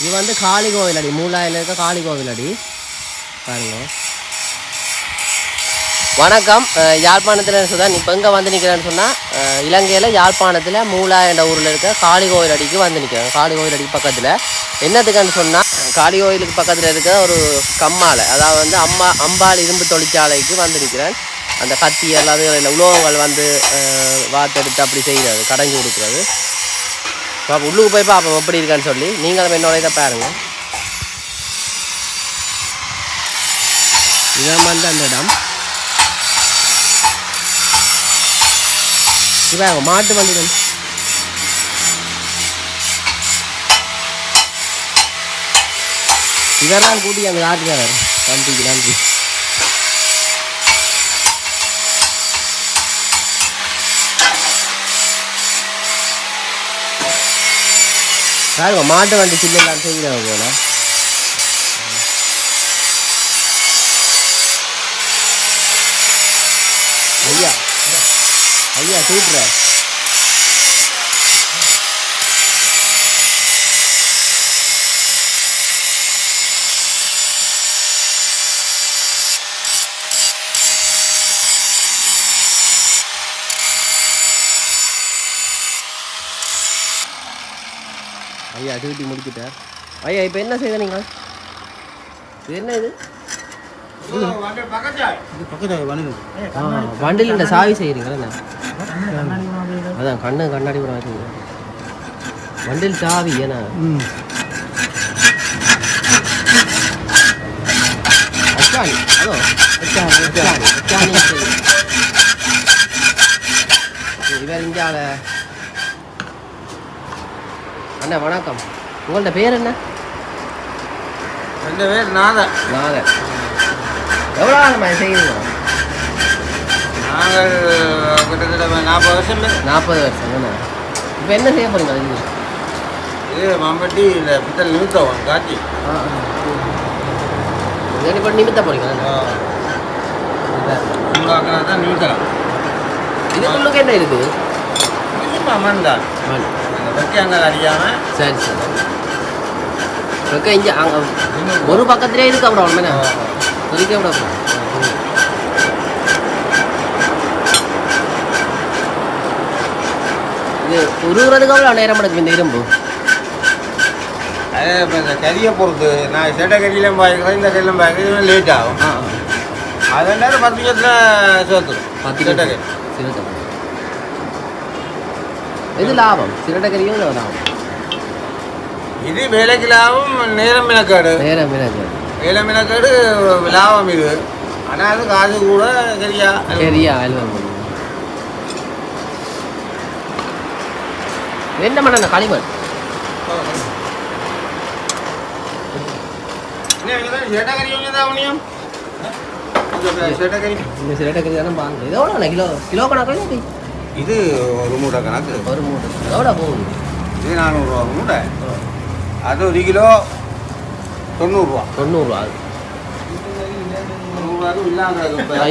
இது வந்து காளி கோவில் அடி, மூலாயில் இருக்க காளி கோவில் அடி பாருங்க. வணக்கம், யாழ்ப்பாணத்தில் சுதான். இப்போ எங்கே வந்து நிற்கிறேன்னு சொன்னால், இலங்கையில் யாழ்ப்பாணத்தில் மூலா என்ற ஊரில் இருக்க காளி கோவில் அடிக்கு வந்து நிற்கிறேன். காளி கோவில் அடிக்கு பக்கத்தில் என்னத்துக்குன்னு சொன்னால், காளி கோவிலுக்கு பக்கத்தில் இருக்க ஒரு கம்மால், அதாவது வந்து அம்பாள் இரும்பு தொழிற்சாலைக்கு வந்து நிற்கிறேன். அந்த கத்தி எல்லாத்தையும் உலோகங்கள் வந்து வாத்தெடுத்து அப்படி செய்கிறது, கடைஞ்சி கொடுக்குறது. பாப்பா உள்ளுக்கு போய் பார்ப்போம் எப்படி இருக்கான்னு சொல்லி. நீங்களும் என்னோட இதை பாருங்கள். இதான் வந்து அந்த இடம். இவங்க மாட்டு வண்டிகள் இவர்தான் கூட்டி அங்கே ஆட்டுக்காரர். நன்றிக்கு நன்றி. பாருங்க, மாட்டு வண்டி சின்னலாம் செய்கிறவங்க போல. ஐயா ஐயா தூட்டுற ஐயா தூட்டி முடிக்கிட்டார். ஐயா இப்போ என்ன செய்த நீங்கள்? இது என்ன? இது வண்டில் இந்த சாவி செய்கிறீங்களா? அதான் கண்ணாடி கூட வாங்க. வண்டில் சாவி ஏன்னா அச்சாணி. அதோ அச்சாணி இவர் இந்தியால. அண்ணா வணக்கம், உங்கள்ட்ட பேர் என்ன? என் பேர் நாதன். நாதன். எவ்வளோ ஆகுமா செய்யுங்க? நாங்கள் கிட்டத்தட்ட 40 வருஷம். 40 வருஷம் என்ன? இப்போ என்ன செய்ய போறீங்க? இது மம்பட்டி இந்த பித்தல் நிமித்தம் காட்சி. இப்போ நிமித்த போறீங்க? தான் நிமித்தலாம். இதுக்குள்ளுக்கு என்ன இருக்குது? மண் தான். மண் வெக்கை அங்கே அடிக்காமல். சரி சரி. வெக்கை இங்கே அங்கே ஒரு பக்கத்துலேயே இருக்கு. அப்புறம் என்ன சொல்லிக்க விட இது உருகிறதுக்கு அவ்வளோ நேரம் எடுக்கும் இந்த இரும்பு. அதே இப்போ இந்த கறியை பொறுத்து நான் சேட்டை கறியிலும் பாய்க்கிறேன், இந்த கறியிலும் பாய்க்கிறேன் லேட் ஆகும். அது 10 நிமிஷத்தில் சேர்த்துடும். 10 சேட்டை கறி சிறுத்தை. இது லாபம். சிறுத்தை கறியும் லாபம். இது வேலைக்கு லாபம், நேரம் மினக்காடு. வேலை மினக்காடு லாபம் இது. ஆனால் அது காசு கூட சரியா என்ன பண்ண களிமண் கிலோ கணக்கு. இது ஒரு மூட்டை கணக்கு. ஒரு மூட்டை எவ்வளோ போகுது? இது 400 ரூபா ஒரு மூட்டை. அது 1 கிலோ 90 ரூபா. 90 ரூபா.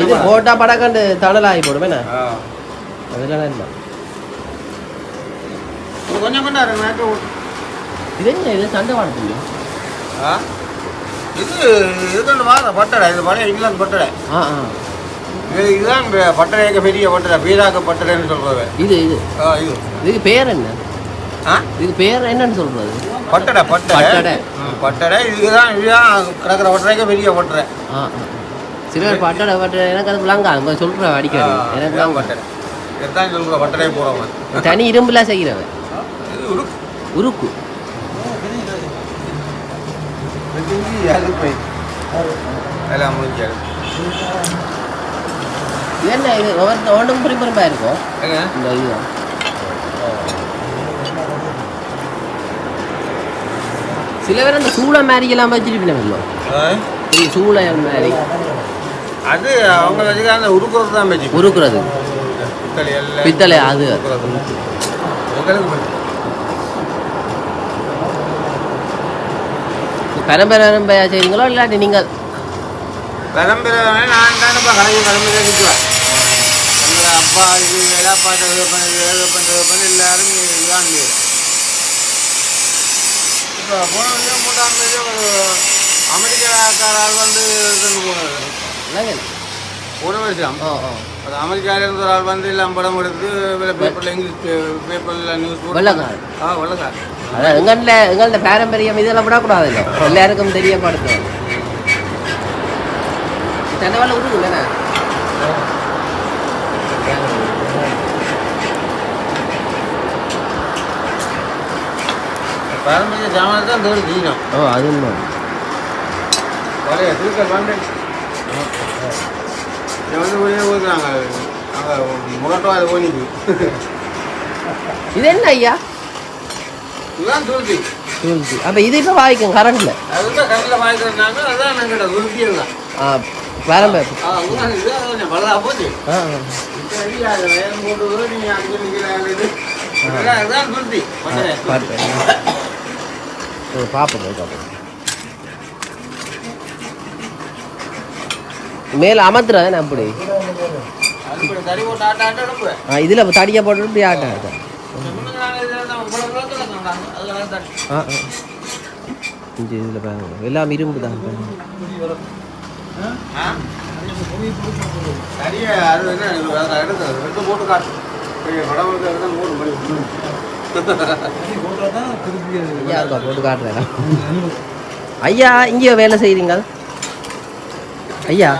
இது போட்டா படக்கண்டு தணலாகி போடும். என்ன அதெல்லாம் இல்லை. கொஞ்சம் கொண்டாரு. இது என்ன? இது சண்டை வாடத்துங்க. இது இதுக்கு வாங்க பட்டடை. இது பழைய இங்கிலாந்து பட்டடை. இதுதான் பட்டடைக்கு பெரிய பட்டடை, பீராக்க பட்டடைன்னு சொல்றது. இது இது இதுக்கு பேர் என்ன? இதுக்கு பேர் என்னன்னு சொல்றது? பட்டடை. பட்டடை இதுதான் கிடக்கிற பட்டடைக்கு பெரிய பட்டடை. சிலர் பட்டடை எனக்கு அது விளங்கா அவங்க சொல்ற அடிக்கடி. எனக்கு தான் பட்டடை இதுதான் சொல்ற பட்டடை போறவன். தனி இரும்புலாம் செய்கிறவன். உருக்கு எல்லாம் முடிஞ்சாரு. என்ன இது ஒன்றும் புரிம்பா இருக்கும். இந்த இதுதான் சில பேர் அந்த சூளை மாதிரி எல்லாம் வச்சிருப்பீங்களோ. சூளை மாதிரி அது அவங்க வச்சுக்க அந்த உருக்குறது தான் வச்சு உருக்குறது பித்தளை. அது பரம்பரையா செய்றீங்களோ இல்லாட்டி நீங்கள்? பரம்பரை நான் தான் இப்போ கலைஞர் பரம்பரை நிற்குவேன். எங்களை அப்பா இது வேலைப்பாட்டை பண்ணுறது எல்லாரும் இதுதான். இப்போ போன வருஷம் 3ஆம் தேதி ஒரு அமெரிக்காக்காரால் வந்து போனது போன வருஷம் அது அமெரிக்காவில் இருந்த ஒரு ஆள் வந்து எல்லாம் படம் எடுத்து பேப்பரில் இங்கிலீஷ் பேப்பரில் நியூஸ் வெள்ளக்கார் வெள்ளக்கார் அதான் எங்கள்ட பாரம்பரியம் இதெல்லாம் விடக்கூடாது இல்லை எல்லாருக்கும் தெரியப்படுத்தும் தென்னவெல்லாம் விடுதுங்கண்ணே பாரம்பரிய ஜாமான் தான் தோல் தீனம் அது பழைய திருக்கல் வந்து இதை வந்து ஒரே ஊருக்குறாங்க அங்கே முகட்டோம் போனிக்கு இது என்ன ஐயா இதுதான் துருத்தி அப்போ இது இப்போ வாய்க்கும் கரண்டில் அதுதான் கரண்டில் வாய்க்கிறதுனாங்க அதான் எங்கள்கிட்ட துருத்தியல் தான் பாரம்பரியம் இதுதான் பலதா போச்சு வேகம் போட்டு நீங்கள் அடிக்க நிற்கிறாங்க இதுதான் துருத்தி பார்ப்போம் மேலே அமர்த்துறேன் அப்படி இதில் தடியாக போட்டு இப்படி ஆட்டம் இதில் பாருங்க எல்லாம் இரும்பு தான் போட்டு காட்டுறேன் ஐயா இங்கே வேலை செய்கிறீங்க ஐயா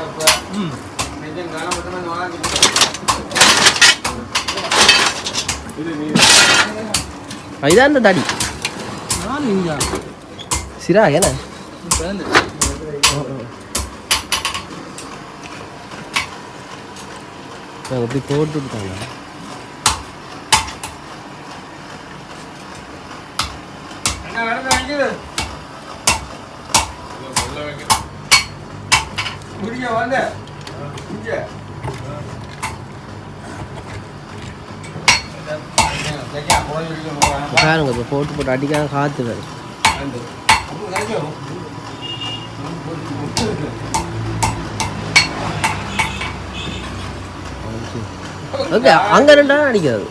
இதான் இந்த தடி சிரா என்ன அப்படி போட்டு விட்டாங்க பாருங்க இப்போ போட்டு அடிக்காத காத்து வேறு ஓகே அங்கே ரெண்டா அடிக்கிறது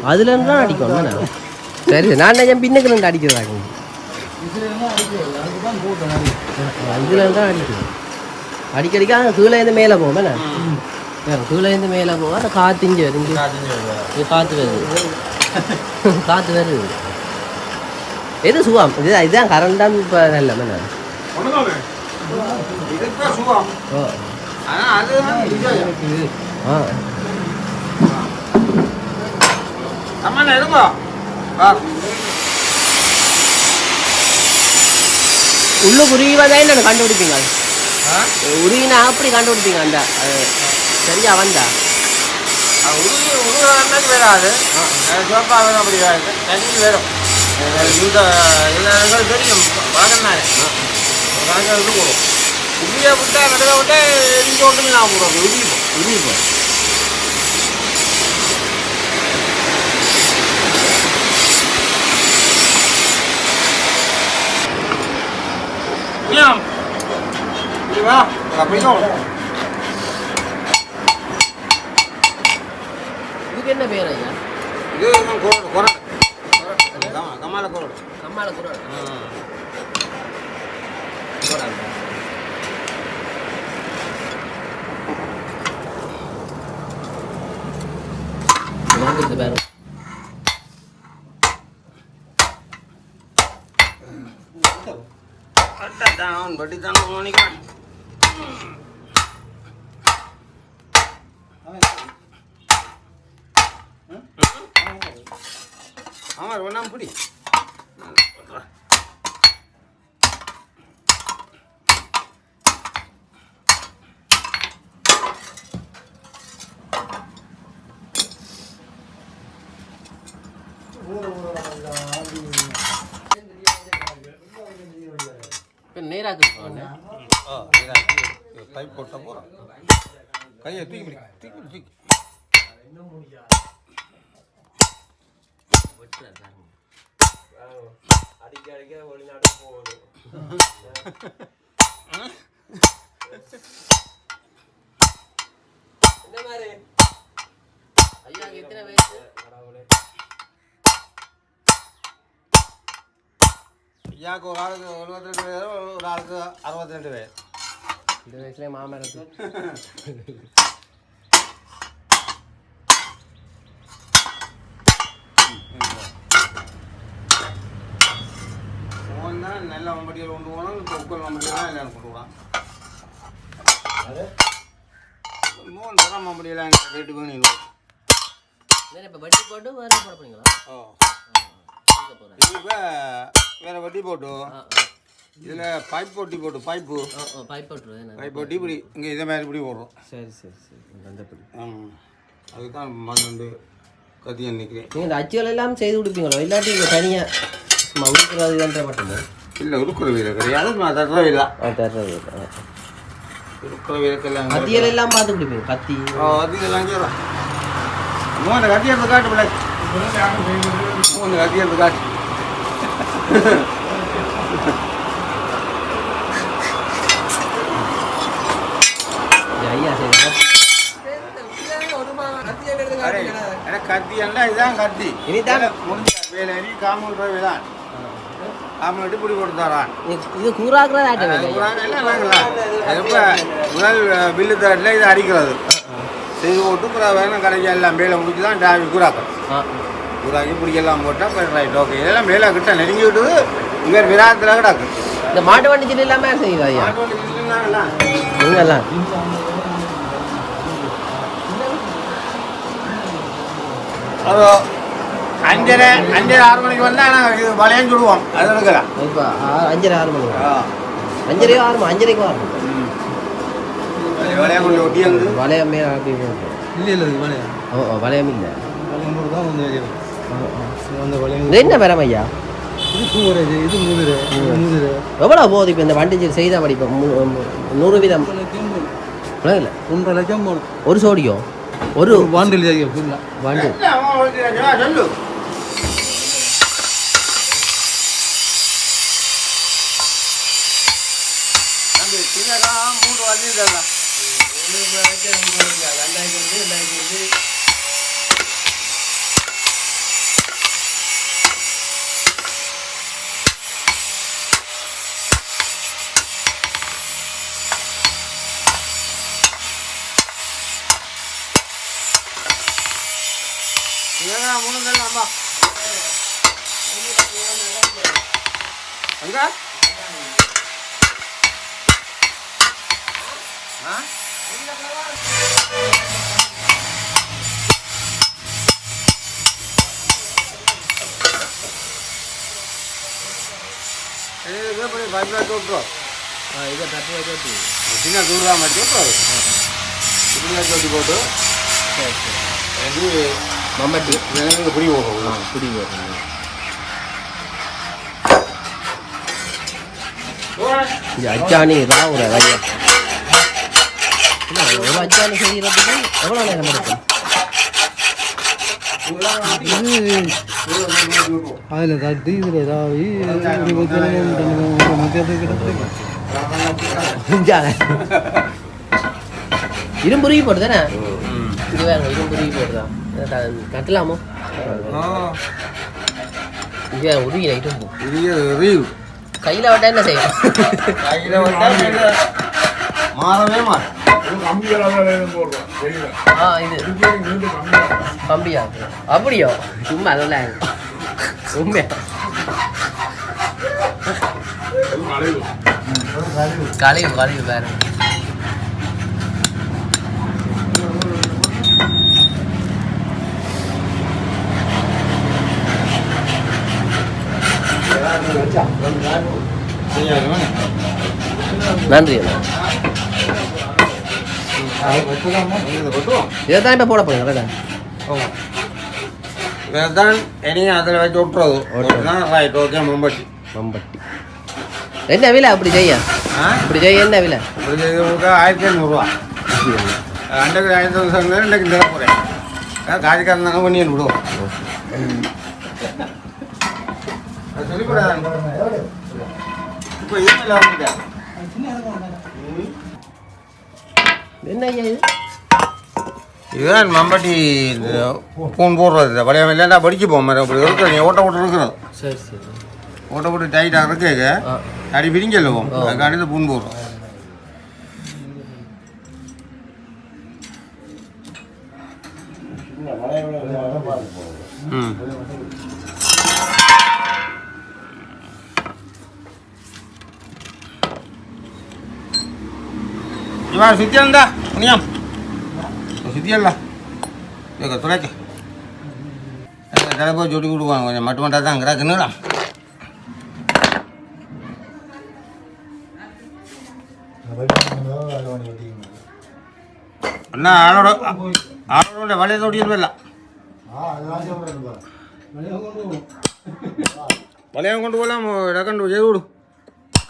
அதுல இருந்தா அடிக்கணும் சரி நான் என் பின்னுக்கு ரெண்டு அடிக்கிறதாங்க இதுல இருந்தா அடிக்கணும் அடிக்கடிக்கா கீழேருந்து மேலே போகும் என்ன கீழேருந்து மேலே போகும் அந்த காற்று இங்கே வருது காற்று வருது காற்று வருது எது சுகம் இதுதான் கரண்டாம் இப்போ நல்ல உள்ள உருவிவதான் என்ன கண்டுபிடிப்பீங்க உருவினா அப்படி கண்டுபிடிப்பீங்க அந்த சரியா வந்தா வராது அப்படி தண்ணி வரும் இந்த தெரியும் வழக்கம்னாலே போடும் உருவியை விட்டா நடுக்க விட்டா இங்கே ஒன்றுமே நான் போடுவோம் உருவிப்போம் இதுக்கு என்ன பேர் ஐயா இது கொரடு கம்மால கொரடு கம்மால கொரடு பேர் பட்டி தான் நினைக்கிறேன் ஆமாம் ஒன்றாம் பிடி நேராக பைப் போட்ட போகிறோம் கையை தூக்கி தூக்கி அடிக்க அடிக்க வெளிநாடு போகுது என்ன மாதிரி ஐயா எத்தனை வயசு ஐயாவுக்கு ஒரு ஆளுக்கு 72 பேர், ஒரு ஆளுக்கு 62 பேர். இந்த வயசுலேயே மாமரத்து நல்ல மம்பட்டியில் கொண்டு போனோம். இப்போ உட்கார் மம்பட்டியெல்லாம் எல்லாரும் கொண்டு போகலாம். அது 3 தரம் மம்பட்டியெல்லாம் எங்கள் வீட்டுக்கு வேணும். இப்போ வட்டி போட்டு வேறு போட போறீங்களா? இப்போ வேறு வட்டி போட்டு இதில் பைப் போட்டி போட்டு பைப்பு பைப் போட்டுருவேன். பைப் போட்டி இப்படி இங்கே இதே மாதிரி இப்படி போடுறோம். சரி சரி சரி அந்தப்படி. அதுக்கு தான் மண்ணு கத்தியாக நிற்கிறேன். நீங்கள் இந்த அச்சுகள் எல்லாம் செய்து கொடுப்பீங்களோ இல்லாட்டி இங்கே தனியாக சும்மா உடுக்கிறது இதுன்ற மட்டுமே? இல்லை உடுக்கிற வீடு கிடையாது, தட்டுற வீடு தான். தட்டுற வீடு உடுக்கிற வீடுக்கெல்லாம் கத்தியல் எல்லாம் பார்த்து கொடுப்பீங்க? கத்தி கத்தியெல்லாம் செய்யலாம். மூணு கத்தி எடுத்து காட்டு பிள்ளை, 3 கத்தி எடுத்து காட்டு. ஐயா சரி கத்தி என்ன இதுதான் கத்தி. இனிதான் முடிஞ்ச வேலை காமூல் ரூபாய் தான் காமூல் இப்படி கொடுத்தாரான். இது கூறாக்குறது இப்போ முதல் பில்லு தாட்டில் இதை அடிக்கிறது செய்து போட்டு அப்புறம் வேணும் கடைக்கு எல்லாம் வேலை முடிச்சு தான் டாவி கூறாக்கணும். கூறாக்கி பிடிக்கலாம் போட்டால் இப்போ ரைட் ஓகே. இதெல்லாம் வேலை கிட்ட நெருங்கி விட்டுது. இங்கே விராத்தில் கிடக்கு. இந்த மாட்டு வண்டி சின்ன இல்லாமல் செய்யுது ஐயா நீங்கள்லாம் அது 5:30 6 மணிக்கு வந்தால் நாங்கள் வளையம் சுடுவோம். அது எடுக்கலாம். இப்போ 5:30 6 மணி 5:30 6 5:30 வரும். வளையம் கொஞ்சம் ஒட்டி வந்து வளையமே அப்படி இல்லை வளையம் வளையம் இல்லை வளையம் தான் வந்து அந்த வளையம் இது என்ன பெறம் ஐயா? இது முதிரை எவ்வளோ போகுது இப்போ இந்த வண்டி செய்த படிப்போம் 100 வீதம் இல்லை 1.5 லட்சம் போகணும் ஒரு சோடியோ ஒரு வாண்டில் வாண்டு சொல்லு. சின்னதான் 3 வாட்டி இதெல்லாம் முழுங்கல்லாமா அங்க இதை தட்டு வச்சு சின்ன தூரா மாதிரி வச்சு போட்டு மம்பட்டி பிடி போகும் பிடி போகும். இது அச்சாணி ராவுற ஐயா ஒரு அச்சாணி செய்கிறதுக்கு எவ்வளோ நேரம் எடுக்கும்? அதில் தட்டி இதில் ஏதாவது இரும்புருகி போட்டு தானே இது வேற இரும்புருகி போட்டுதான் கட்டலாமோ? இது உருகி நைட்டும் கையில் வட்டா என்ன செய்யும்? கையில் வட்டா மாறவே மாறும். இது கம்பியா அப்படியோ சும்மா அதெல்லாம் உண்மையா கழிவு கழிவு வேற நன்றி இதைத்தான் இப்போ போட போறீங்களா? இதான் இனியும் அதில் வச்சு விட்டுறது ரைட் ஓகே. மம்பட்டி என்ன விலை அப்படி செய்ய? அப்படி செய்ய என்ன விலை? அப்படி செய்து கொடுக்க 1500 அன்றைக்கு 1500 இன்றைக்கு தர போகிறேன். காய்க்காரன் தானே பண்ணி விடுவோம். சொல்லிக்கூடாது இப்போ இது என்ன ஐயா இது? இதுதான் மம்பட்டி பூன் போடுறது. வளையம் இல்லைன்னா படிக்க போகும் மாதிரி அப்படி இருக்கிற நீ ஓட்ட இருக்கிறது. சரி சரி ஓட்ட போட்டு டைட்டாக கேட்க அடி பிரிஞ்சல்லுவோம் அதுக்காண்டி இந்த பூன் போடுறோம். ம் இவா சுத்தியல்டா முனியம் சுத்தியல்டா இங்கே துளைக்கு போய் சுட்டி கொடுக்குவாங்க கொஞ்சம் மட்டும் மட்டும் தான் கிடக்குன்னுலாம். அண்ணா ஆளோட வலையை தொட்டியில் இல்லை வலையம் கொண்டு போகலாம் டக்கண்டு செய்து விடு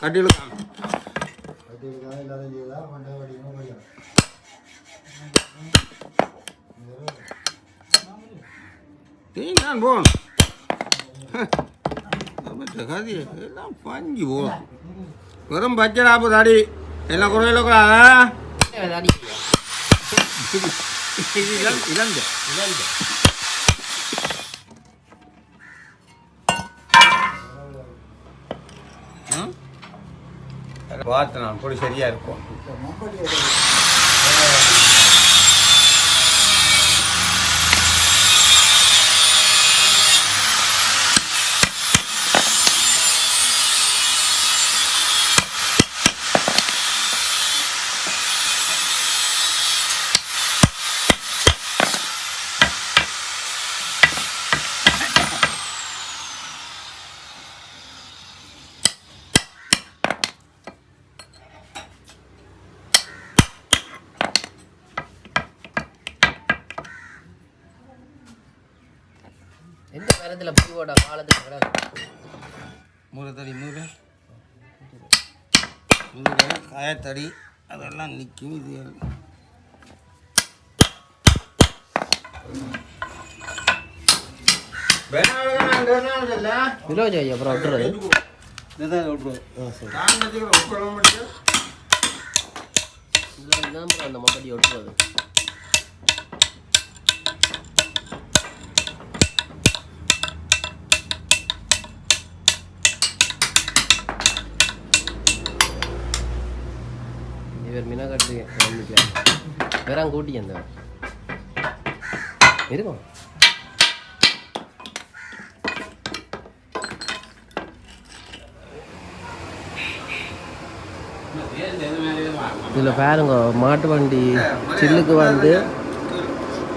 கட்டியிருக்கான். நான் போகணும் கதி எல்லாம் பஞ்சு போகணும் வெறும் பச்சை நாற்பது அடி எல்லாம் குறையில கூட இழந்த பார்த்து நான் பொடி சரியா இருக்கும். எந்த நேரத்தில் பூவோட காலத்துக்கு கிடக்கு மூலத்தடி மூலை காயத்தடி அதெல்லாம் நிற்கும். இது விலோஜ் ஐயா அப்புறம் விட்டுறது அந்த மம்பட்டி விட்டுறது. இவர் மீனா கட்டு வேற கூட்டி அந்த இருக்கும். இதில் பாருங்க மாட்டு வண்டி சில்லுக்கு வந்து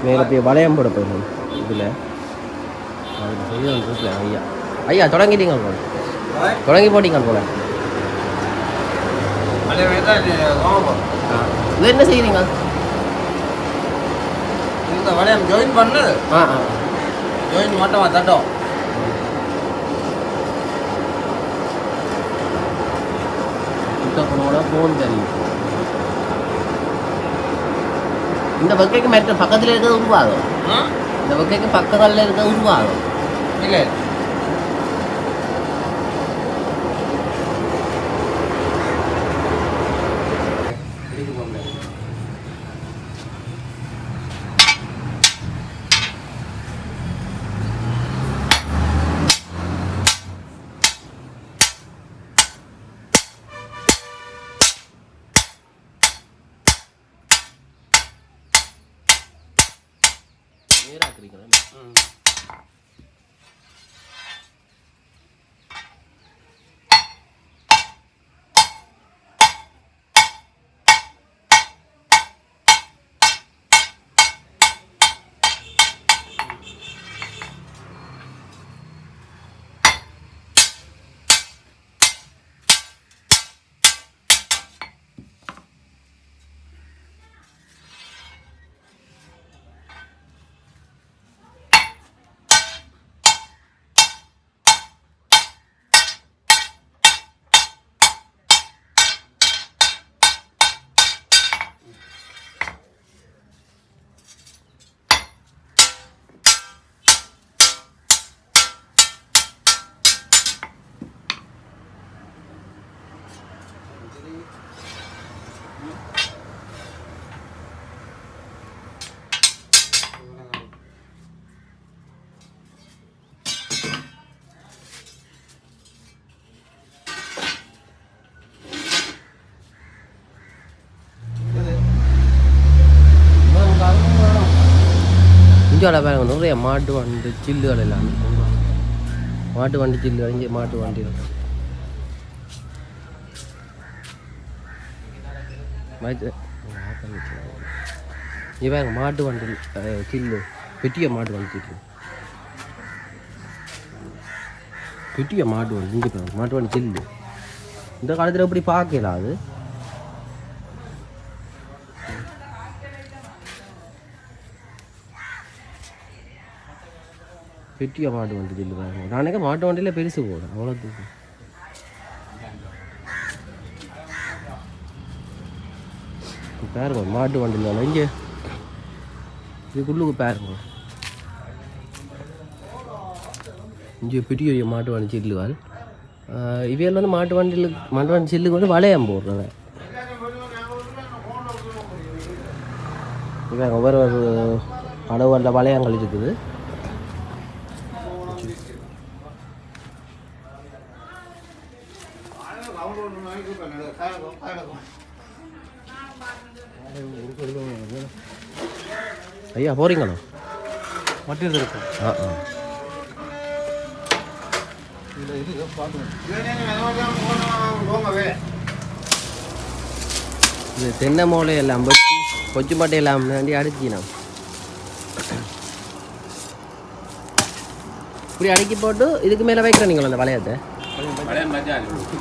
மேலே போய் வளையம் போட போயிடும். இதில் அதுக்கு செய்ய ஐயா ஐயா தொடங்கிட்டீங்க போல தொடங்கி போட்டீங்க போல. இது என்ன செய்கிறீங்க? இந்த வளையம் ஜாயின் பண்ணு. ஜாயின் மட்டும் தட்டும். ஃபோன் தெரியும். இந்த வக்கைக்கு மற்ற பக்கத்தில் இருக்கிறது உருவாகும். இந்த வக்கைக்கு பக்கத்தில் இருக்கிறது உருவாகும். இல்லை இங்கே பாருங்க நிறைய மாட்டு வண்டி சில்லுகள் எல்லாம் மாட்டு வண்டி சில்லு இங்கே மாட்டு வண்டி இவங்க மாட்டு வண்டி சில்லு பெட்டிய மாட்டு வண்டி சில்லு பெட்டிய மாட்டு வண்டி இங்கே பாருங்க மாட்டு வண்டி சில்லு இந்த காலத்தில் எப்படி பார்க்கலாம் அது பெட்டிய மாட்டு வண்டி சில்லு பாருங்க நானே மாட்டு வண்டியில் பெருசு போடும் அவ்வளோ தூக்கம் பாருங்க மாட்டு வண்டியில் இங்கே இதுக்குள்ளுக்கு பாருங்க இங்கே பெரிய மாட்டு வண்டி சில்லுவாள் இவையில் வந்து மாட்டு வண்டி சில்லுக்கு வந்து வளையம் போடுறத இவன் ஒவ்வொரு அளவுள்ள வளையங்கள் இருக்குது ஐயா போறீங்களா மட்டும் இருக்கும் இது தென்னை மூளை எல்லாம் வச்சு கொச்சு மாட்டை எல்லாம் வேண்டி அடிச்சினா இப்படி அடுக்கி போட்டு இதுக்கு மேலே வைக்கிறேன் நீங்கள் அந்த வளையத்தை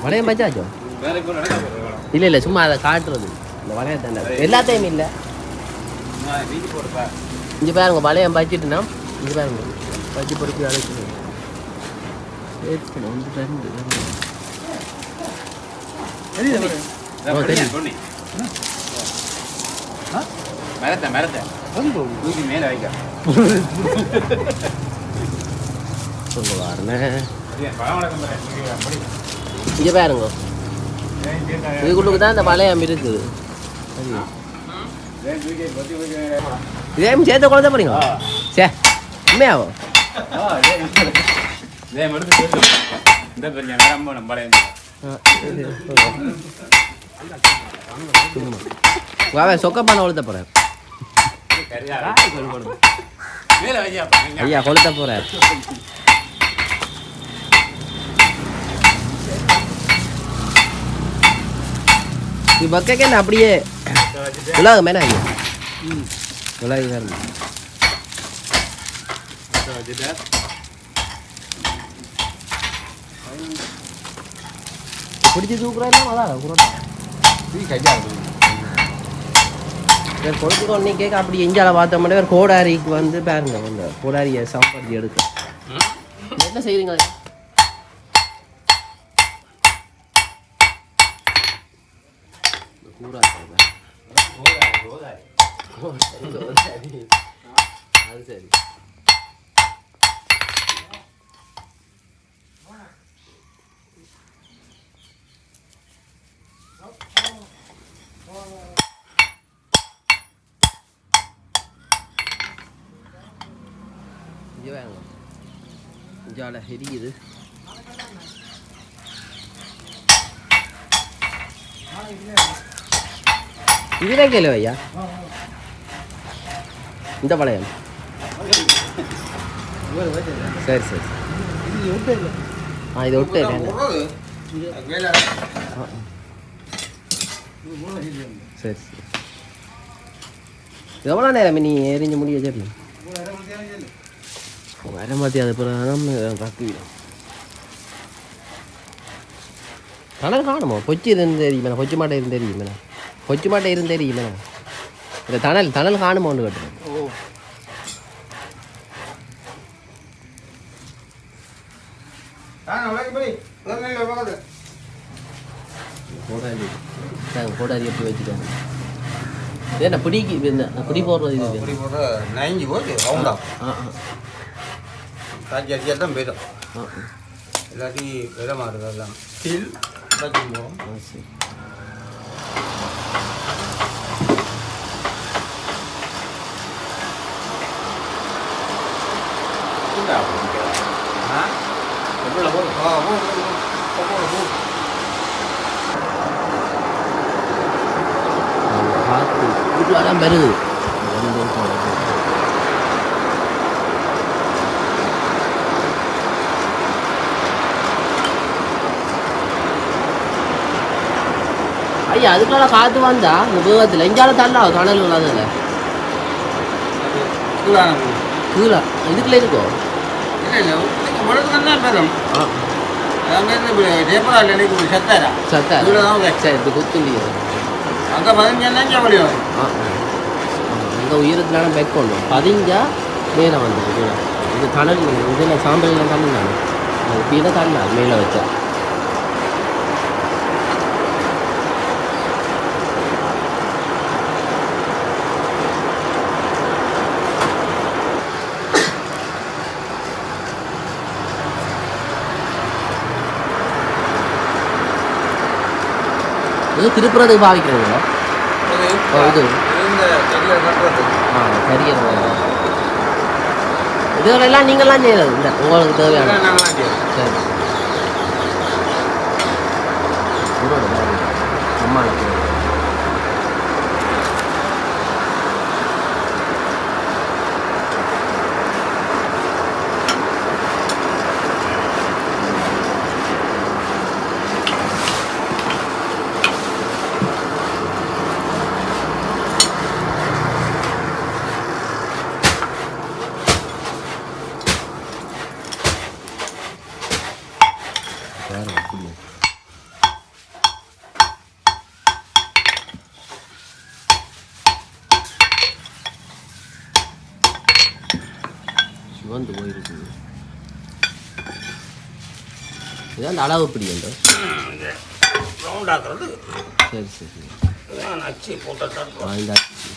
வளையம் பச்சாச்சோ இல்லை இல்லை சும்மா அதை காட்டுறது இந்த வளையத்தை எல்லாத்தையும் இல்லை இங்கே பாருங்க வளையம் பச்சிட்டுனா இங்கே பாருங்க பச்சி பொறுப்பு அழைக்கணும் இங்கே பாருங்க இதுக்குள்ளுக்கு தான் இந்த வளையம் இருக்குது இதே சேர்த்த குழந்தை போறீங்க சே உண்மையாகும் சொக்க பண்ண கொளுத்த போறேன் ஐயா கொளுத்த போறேன் இது பக்கே அப்படியே உலகம் மேலே ஐயா உலகம் பிடிச்சி தூக்குறேன்னா அதான் கொடுத்துக்கோ நீ கேட்க அப்படி எஞ்சால பார்த்த மாதிரி ஒரு கோடாரிக்கு வந்து பாருங்க இந்த கோடாரியை சாப்பாடு எடுக்க என்ன செய்றீங்க அது சரி இங்கே வேணும் இஞ்சால எரியுது இதுவே கேளு ஐயா இந்த பழையம் சரி சரி இது ஒட்டு சரி சரி எவ்வளோ நேரம் நீ எரிஞ்சு முடிய சரி வர மாற்றி அது பிறகு பார்த்துக்கிறோம் தணல் காணுமோ கொச்சி இருந்து தெரியுமே கொச்சி மாட்டை இருந்து தெரியுமே கொச்சி மாட்டை இருந்து தெரியுமே இந்த தணல் காணுமோன்னு கேட்டுறேன் கோடாரி எப்படி வச்சுட்டாங்க ஏன்னா பிடிக்கு பிடி போடுறது நைஞ்சி போச்சு ரவுண்டா காய்ச்சி அடிச்சால் தான் போயிடும் இல்லாட்டி விட மாறுது அதெல்லாம் ஸ்டீல் போகும் சரி வருது ஐயா அதுக்குள்ள காற்று வந்தா இந்த வேகத்தில் எங்கேயாலும் தள்ளா கடல் அதில் கீழே இதுக்குள்ள இருக்கும் சரி குத்துண்டியது அந்த உயரத்திலான பேக் பண்ணும் பதிஞ்சா மேலே வந்துருக்கு இது தணல் இதில் சாம்பலில் தண்ணி தானே கீழே தண்ணா மேலே வச்சா இது திருப்புறதுக்கு பாவிக்கிறீங்களா இது கரியர் இதுகளெல்லாம் நீங்கள்லாம் செய்யறது இல்லை உங்களுக்கு தேவையான சரி அம்மா சிவந்து போயிருக்கு இதான் அந்த அளவு பிடி உண்டு ரவுண்டாக்குறது சரி சரி அச்சு போட்டு இந்த அச்சு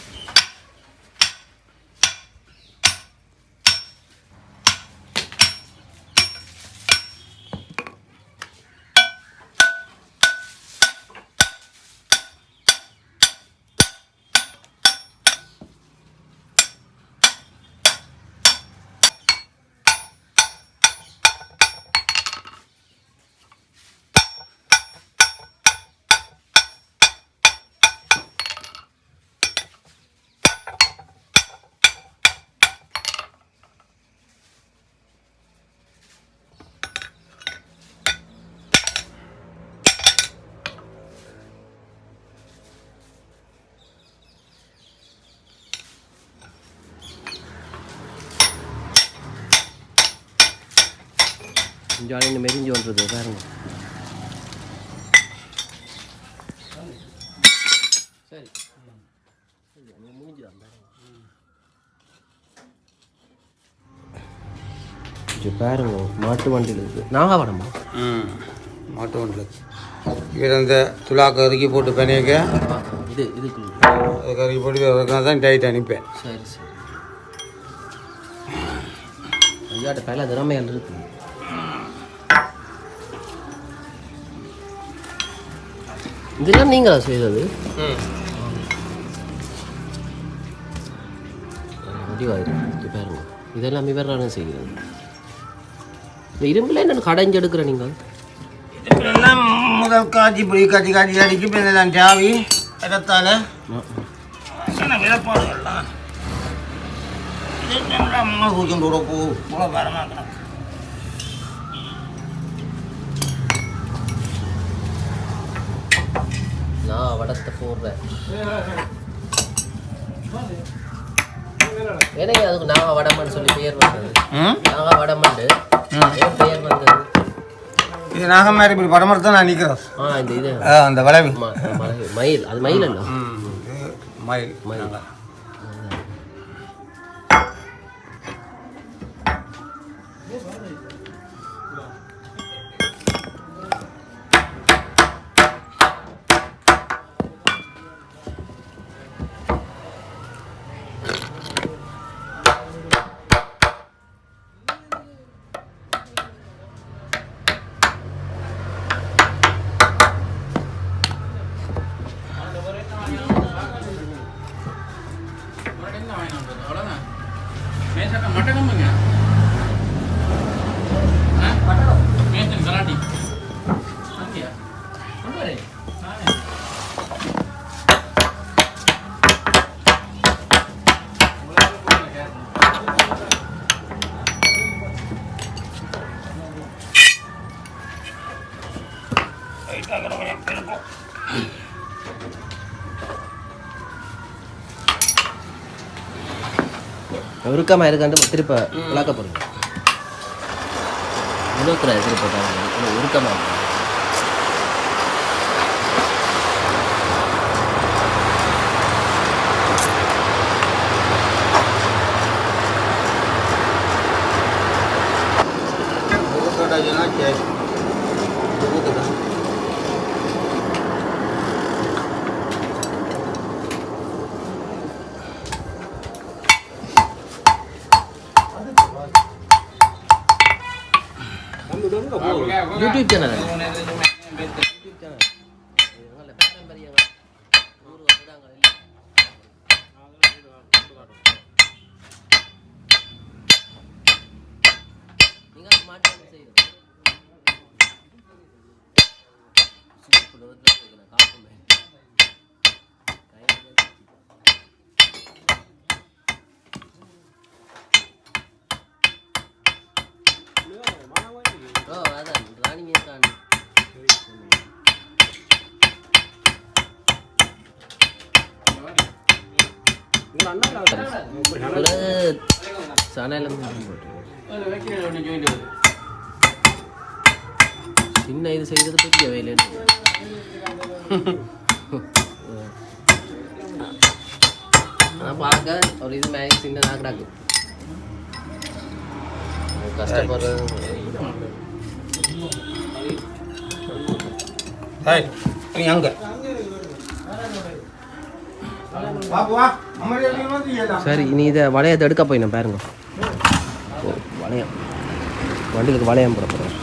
ஜாலின்னு மெரிஞ்சு வந்துடுது பாருங்க சரி முடிஞ்சுதான் பாருங்க மாட்டு வண்டியில் இருக்குது நாகப்படமா மாட்டு வண்டியில் இதில் இந்த துலாக்க இறக்கி போட்டு பனியக்க இது இதுக்குள்ள அது கறக்கி போட்டு தான் டைட் அனுப்பேன் சரி சரி ஐயாட்ட பல திறமைகள் இருக்குது இதெல்லாம் நீங்களா செய்தது முடிவாயிருக்கு பாருங்க இதெல்லாம் இவரான செய்கிறது இந்த இரும்பில் என்னென்னு கடைஞ்சி எடுக்கிற நீங்கள் இதெல்லாம் முதல் காய்ச்சி போய் காய்ச்சி காய்ச்சி அடிச்சு இப்போ இதெல்லாம் சாவி இடத்தால் விளப்பாடுகள்லாம் அம்மா கூச்சம் கூட போல வரமாக்கணும் நான் வடத்தை போடுறேன் எனக்கு அதுக்கு நாக வடமன்னு சொல்லி பேர் வந்தது நாக வடமண்டு ஏன் பேர் வந்தது இது நாகமாரி இப்படி படமரத்தை நான் நிற்கிறேன் இந்த இது அந்த வளைவு மயில் அது மயில் அல்ல மயில் மயில் உருக்கமாக இருக்கான்ட்டு திருப்ப விளக்க போகிறீங்க உருக்கிற திருப்ப உருக்கமாக இருக்கு யூடியூப் சேனல் அதான் ராணிங்க காணி சின்ன இது செய்யறது பெரிய வேலை பார்க்க ஒரு இது மேலே சின்ன நாக்கடாக்கு கஷ்டப்படுறது நீ அங்க சரி இனி இதை வளையத்தை எடுக்க போய் நான் பாருங்க வளையம் வண்டிகளுக்கு வளையம் போட போகிறேன்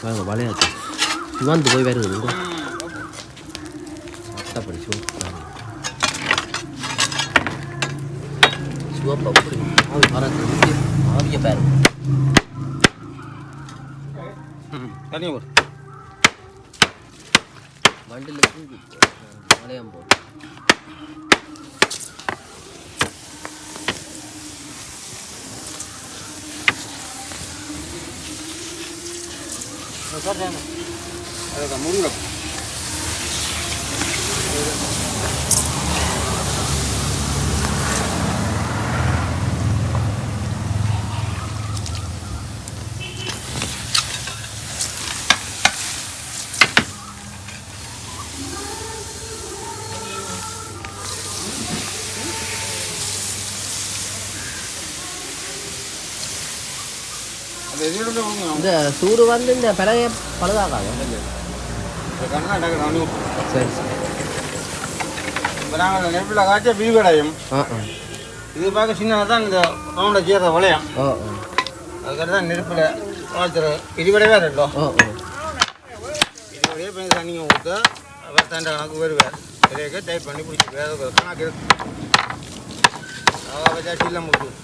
பாருங்க வளையாச்சு சிவாந்து போய் வேறு அட்டப்படி சிவப்பு அப்படி ஆவி மரத்தில் வந்து ஆவிய பாருங்க தனியாக ஒரு வண்டிலுக்கு வளையம் போடும் அதுக்கு முருங்கை இந்த சூடு வந்து இந்த பிறகைய பழுதாகாது சரி சரி இப்போ நாங்கள் நெருப்பில் காய்ச்சா விரிவடையும் இது பார்க்க சின்னதாக தான் இந்த ரவுண்டை சேர்ற வளையம் அதுக்காக தான் நெருப்பில் காய்ச்சற விரிவடைவே ரெண்டோ விரிவடையே பண்ணி தண்ணிங்க ஊற்ற அப்புறம் தண்டை கணக்கு வருவார் பெரிய டைப் பண்ணி பிடிச்சி வேறு கணக்கு இருக்கு வச்சா சில்ல முடியும்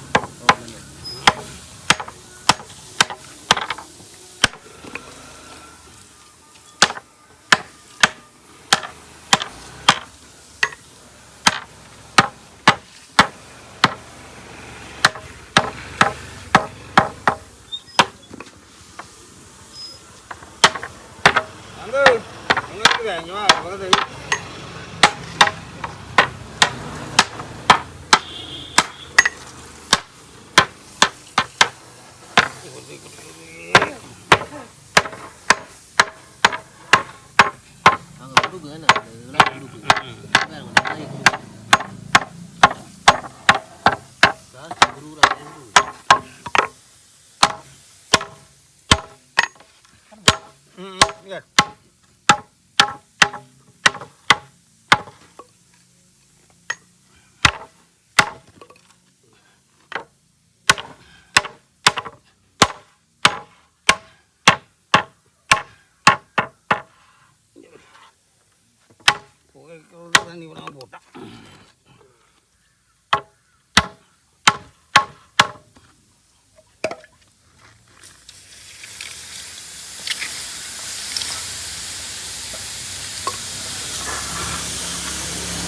தண்ணி விடாமல் போட்டான்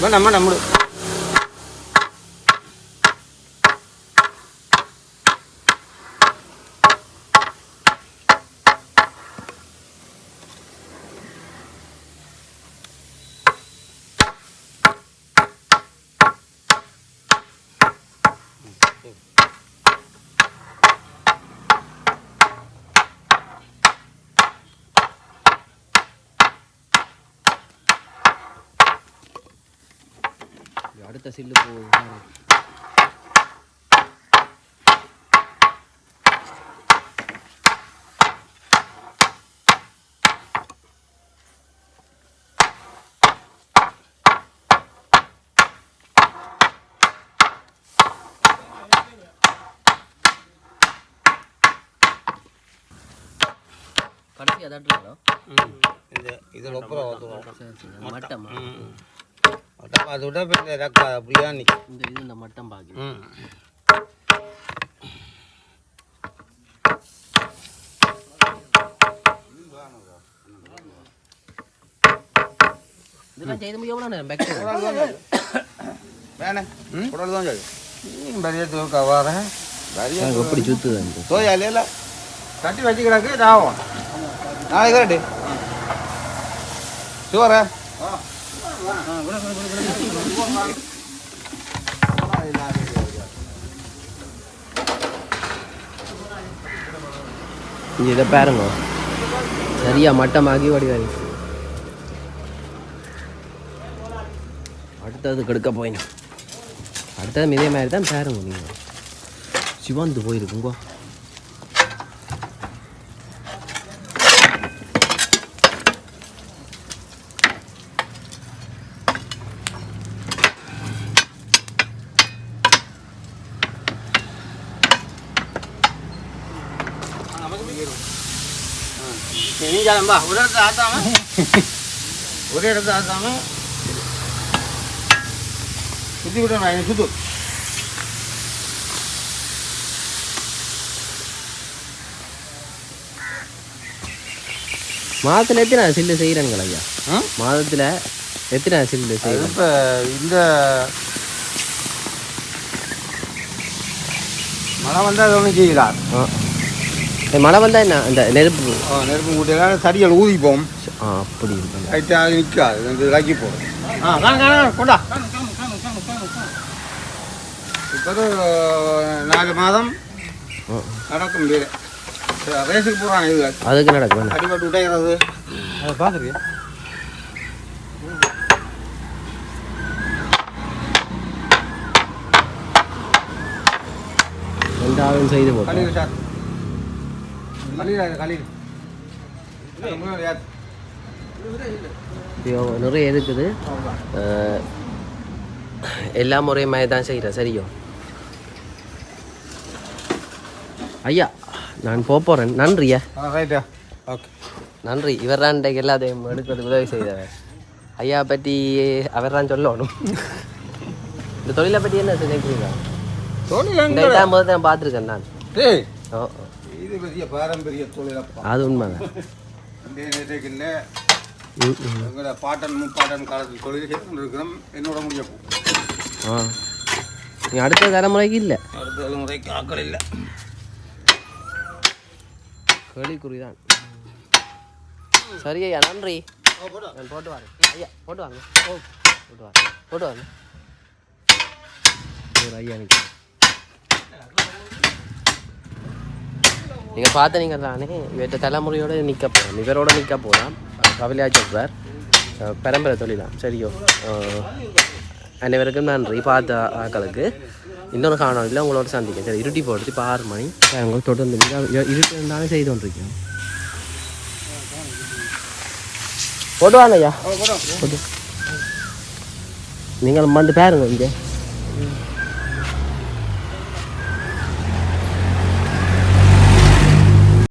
நம்ம நம்ம அடுத்த சில்லு போகுது. கடைசி அதாட்டுங்களா? இதில் ஒப்புறம் ஊற்றுவோம். மட்டம் மட்டம் அதை விட இப்போ ரக்கா பிரியாணி இந்த இது இந்த மட்டம் பாக்கி. இதெல்லாம் செய்து முடியும் எவ்வளோ நேரம்? பேக் வேணே உடல் தான் சொல்லு பெரிய தூக்க வர எப்படி சுற்றுது தோயாலையில் கட்டி வச்சு கிடக்கு இதாகும் நாளைக்கு கரெக்டு சுவர இதை பாருங்க சரியா மட்டமாகி வடிவாரி அடுத்தது கெடுக்க போயிடும். அடுத்தது இதே மாதிரி தான் பாருங்க. நீங்கள் சிவந்து போயிருக்குங்கோ. நீங்களாம்பா ஒரு இடத்துல ஆத்தாம ஒரே இடத்துல ஆத்தாம சுற்றி விட்டேன் சுத்து மாதத்தில் எத்தனை சில்லு செய்கிறேங்களா ஐயா? மாதத்தில் எத்தனை சில்லு செய்கிறேன்? இப்போ இந்த மழை வந்தால் அது ஒன்றும் செய்யலாம். மழை வந்தால் என்ன இந்த நெருப்பு நெருப்பு கூட்டியெல்லாம் சரியல் ஊதிப்போம். அப்படி இருக்கு. லைட்டாக நிற்காது ரெண்டு இதாக்கி போடும். கொண்டா இப்போ 4 மாதம் நடக்கும் வீடு ரேஸுக்கு போகிறாங்க. இது அதுக்கு நடக்கும் அடிபட்டு விட்டேங்கிறது அதை பார்க்குறியா? ரெண்டாவது செய்து போட்டோம். கலீல் சார் கலீல் நிறைய இருக்குது. எல்லா முறையும் மாதிரி தான் செய்கிறேன். சரியோ ஐயா, நான் போகிறேன். நன்றியா. ரைட்டா ஓகே நன்றி. இவர் தான் இன்றைக்கு எல்லாத்தையும் எடுக்கிறது உதவி செய்தவர். ஐயா பற்றி அவர் தான் சொல்லணும். இந்த தொழிலை பற்றி என்ன நினைக்கிறீங்க? இந்த டைம் போது தான் பார்த்துருக்கேன் நான். இது பெரிய பாரம்பரிய தொழிலப்பா. அது உண்மைதான். இல்லை எங்களோட பாட்டன் முப்பாட்டன் காலத்தில் தொழில் செய்து இருக்கிறோம். என்னோட முடியும் நீ அடுத்த தலைமுறைக்கு இல்லை, அடுத்த தலைமுறைக்கு ஆக்கள் இல்லை. கேள்விக்குறிதான். சரி ஐயா, நன்றி. நான் போட்டு வரேன் ஐயா. போட்டு வாங்க. போட்டு வாங்க. ஐயா நீங்கள் பார்த்த நீங்கள் தானே இவற்ற தலைமுறையோடு நிற்க போகிறோம். இவரோட நிற்க போகலாம். கவலையா சொல்கிறார். பரம்பரை தொழிலாம். சரியோ, அனைவருக்கும் நன்றி. பார்த்த ஆக்களுக்கு இன்னொரு காணொலியில் உங்களோட சந்திக்க. சரி, இருட்டி போடுறது இப்போ 6 மணி. உங்களுக்கு தொடர்ந்து இருட்டு இருந்தாலும் செய்து கொண்டிருக்கோம். போட்டு வாங்க ஐயா. போட்டு நீங்கள் வந்து பாருங்க இங்கே.